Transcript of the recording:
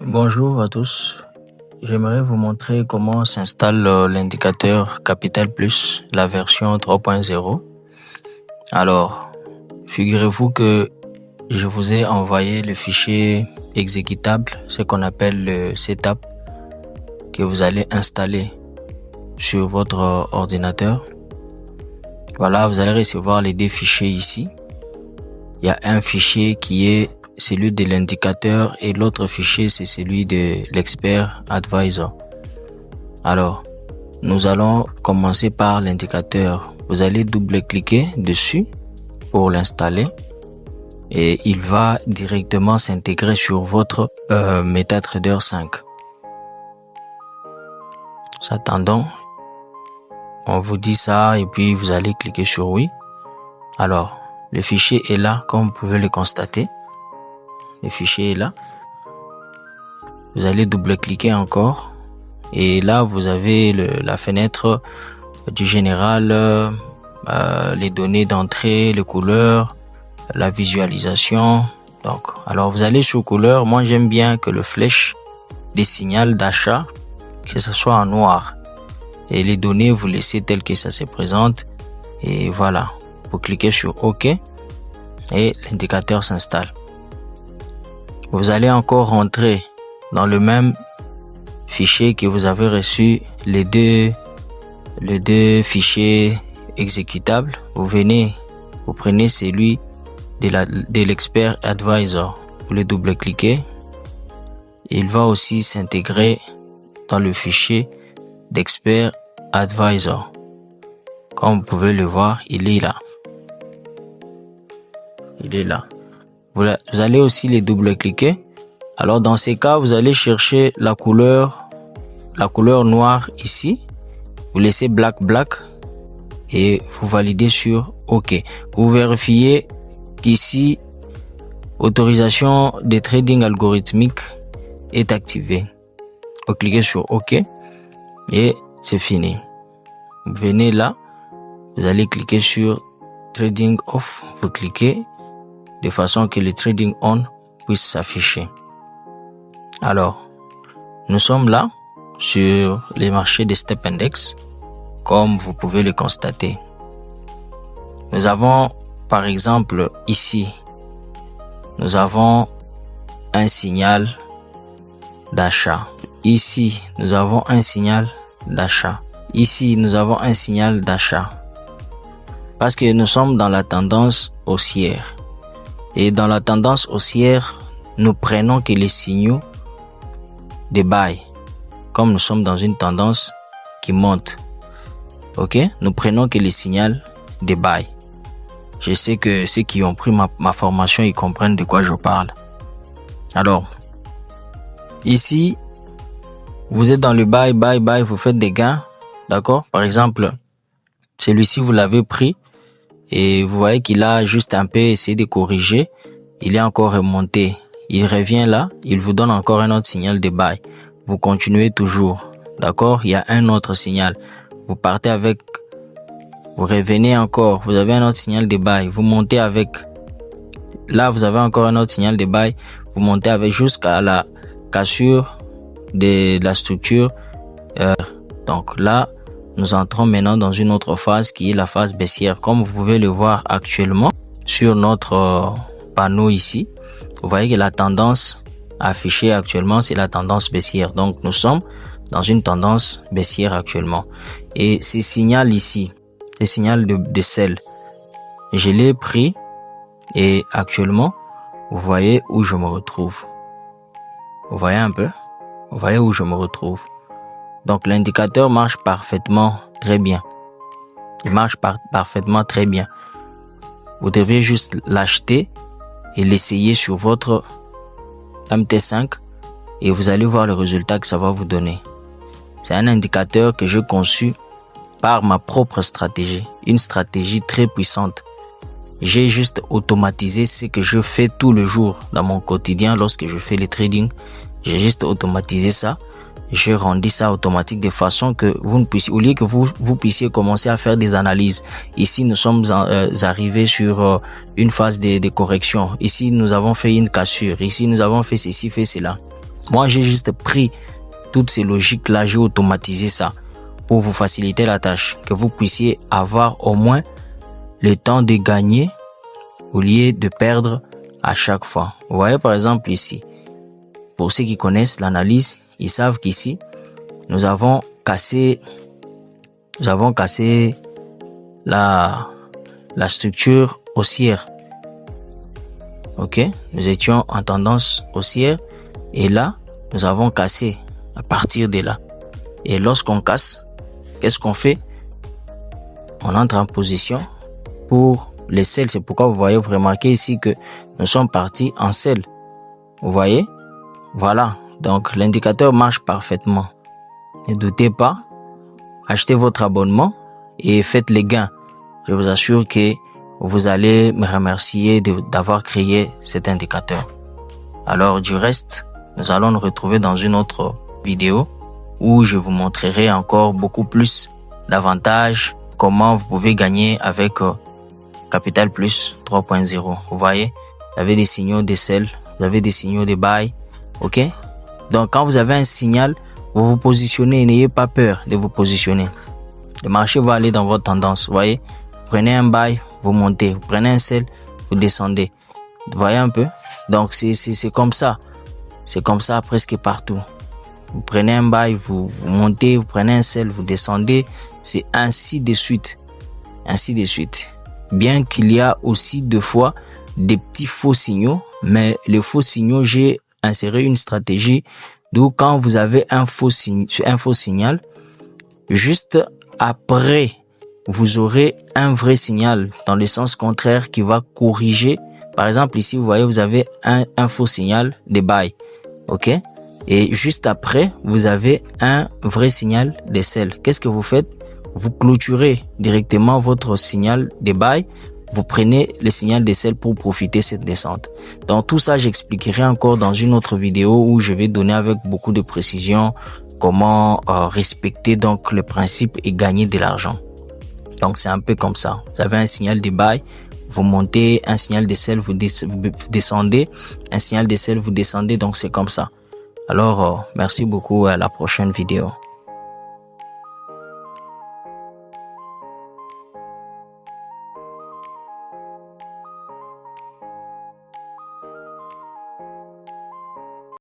Bonjour à tous. J'aimerais vous montrer comment s'installe l'indicateur Capital Plus, la version 3.0. Alors, figurez-vous que je vous ai envoyé le fichier exécutable, ce qu'on appelle le setup, que vous allez installer sur votre ordinateur. Voilà, vous allez recevoir les deux fichiers ici. Il y a un fichier qui est celui de l'indicateur et l'autre fichier c'est celui de l'expert advisor. Alors, nous allons commencer par l'indicateur. Vous allez double-cliquer dessus pour l'installer et il va directement s'intégrer sur votre MetaTrader 5. Attendons, on vous dit ça et puis vous allez cliquer sur oui. Alors, le fichier est là comme vous pouvez le constater. Le fichier est là. Vous allez double-cliquer encore. Et là, vous avez la fenêtre du général, les données d'entrée, les couleurs, la visualisation. Donc, alors vous allez sur couleur. Moi, j'aime bien que le flèche des signaux d'achat, que ce soit en noir. Et les données, vous laissez telles que ça se présente. Et voilà. Vous cliquez sur OK. Et l'indicateur s'installe. Vous allez encore rentrer dans le même fichier que vous avez reçu les deux fichiers exécutables. Vous prenez celui de l'expert advisor. Vous le double-cliquez. Il va aussi s'intégrer dans le fichier d'expert advisor. Comme vous pouvez le voir, il est là. Il est là. Vous allez aussi les double-cliquer. Alors dans ces cas, vous allez chercher la couleur noire ici. Vous laissez black et vous validez sur OK. Vous vérifiez qu'ici, autorisation de trading algorithmique est activée. Vous cliquez sur OK et c'est fini. Vous venez là, vous allez cliquer sur trading off. Vous cliquez de façon que le trading on puisse s'afficher. Alors, nous sommes là sur les marchés de Step Index, comme vous pouvez le constater. Nous avons, par exemple, ici, nous avons un signal d'achat. Ici, nous avons un signal d'achat. Ici, nous avons un signal d'achat. Parce que nous sommes dans la tendance haussière. Et dans la tendance haussière, nous prenons que les signaux de buy. Comme nous sommes dans une tendance qui monte. Ok? Nous prenons que les signaux de buy. Je sais que ceux qui ont pris ma formation, ils comprennent de quoi je parle. Alors, ici, vous êtes dans le buy, vous faites des gains. D'accord? Par exemple, celui-ci, vous l'avez pris. Et vous voyez qu'il a juste un peu essayé de corriger. Il est encore remonté. Il revient là. Il vous donne encore un autre signal de buy. Vous continuez toujours. D'accord? Il y a un autre signal. Vous partez avec. Vous revenez encore. Vous avez un autre signal de buy. Vous montez avec. Là, vous avez encore un autre signal de buy. Vous montez avec jusqu'à la cassure de la structure. Donc là, nous entrons maintenant dans une autre phase qui est la phase baissière. Comme vous pouvez le voir actuellement sur notre panneau ici, vous voyez que la tendance affichée actuellement, c'est la tendance baissière. Donc, nous sommes dans une tendance baissière actuellement. Et ces signaux ici, ces signaux de sell, je l'ai pris et actuellement, vous voyez où je me retrouve. Vous voyez un peu? Vous voyez où je me retrouve. Donc l'indicateur marche parfaitement très bien. Il marche parfaitement très bien. Vous devez juste l'acheter et l'essayer sur votre MT5 et vous allez voir le résultat que ça va vous donner. C'est un indicateur que j'ai conçu par ma propre stratégie. Une stratégie très puissante. J'ai juste automatisé ce que je fais tout le jour dans mon quotidien lorsque je fais les trading. J'ai juste automatisé ça. J'ai rendu ça automatique de façon que vous ne puissiez, au lieu que vous puissiez commencer à faire des analyses. Ici, nous sommes arrivés sur une phase de correction. Ici, nous avons fait une cassure. Ici, nous avons fait ceci, fait cela. Moi, j'ai juste pris toutes ces logiques-là, j'ai automatisé ça pour vous faciliter la tâche, que vous puissiez avoir au moins le temps de gagner au lieu de perdre à chaque fois. Vous voyez par exemple ici, pour ceux qui connaissent l'analyse, ils savent qu'ici, nous avons cassé la structure haussière. Ok, nous étions en tendance haussière et là, nous avons cassé à partir de là. Et lorsqu'on casse, qu'est-ce qu'on fait? On entre en position pour les sels. C'est pourquoi vous remarquez ici que nous sommes partis en sel. Vous voyez? Voilà. Donc, l'indicateur marche parfaitement. Ne doutez pas. Achetez votre abonnement et faites les gains. Je vous assure que vous allez me remercier d'avoir créé cet indicateur. Alors, du reste, nous allons nous retrouver dans une autre vidéo où je vous montrerai encore beaucoup plus d'avantages, comment vous pouvez gagner avec Capital Plus 3.0. Vous voyez, vous avez des signaux de sell, vous avez des signaux de buy. Ok? Donc, quand vous avez un signal, vous vous positionnez, n'ayez pas peur de vous positionner. Le marché va aller dans votre tendance. Vous voyez, prenez un buy, vous montez. Vous prenez un sell, vous descendez. Vous voyez un peu? Donc, c'est comme ça. C'est comme ça presque partout. Vous prenez un buy, vous montez, vous prenez un sell, vous descendez. C'est ainsi de suite. Ainsi de suite. Bien qu'il y a aussi deux fois des petits faux signaux, mais les faux signaux, j'ai inséré une stratégie d'où quand vous avez un faux signal, juste après, vous aurez un vrai signal dans le sens contraire qui va corriger. Par exemple, ici, vous voyez, vous avez un faux signal de buy. Ok? Et juste après, vous avez un vrai signal de sell. Qu'est-ce que vous faites? Vous clôturez directement votre signal de buy. Vous prenez le signal de sell pour profiter de cette descente. Donc tout ça, j'expliquerai encore dans une autre vidéo où je vais donner avec beaucoup de précision comment respecter donc le principe et gagner de l'argent. Donc c'est un peu comme ça. Vous avez un signal de buy, vous montez, un signal de sell, vous descendez, un signal de sell, vous descendez. Donc c'est comme ça. Alors merci beaucoup, à la prochaine vidéo.